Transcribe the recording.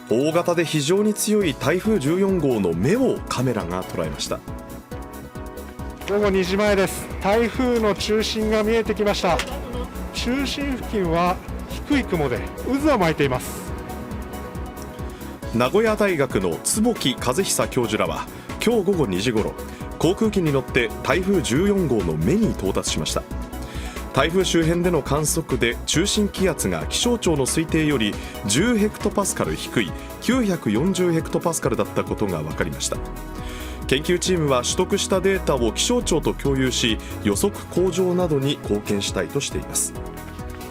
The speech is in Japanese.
大型で非常に強い台風14号の目をカメラが捉えました。午後2時前です。台風の中心が見えてきました。中心付近は低い雲で渦を巻いています。名古屋大学の坪木和久教授らは今日午後2時ごろ、航空機に乗って台風14号の目に到達しました。台風周辺での観測で中心気圧が気象庁の推定より10ヘクトパスカル低い940ヘクトパスカルだったことが分かりました。研究チームは取得したデータを気象庁と共有し、予測向上などに貢献したいとしています。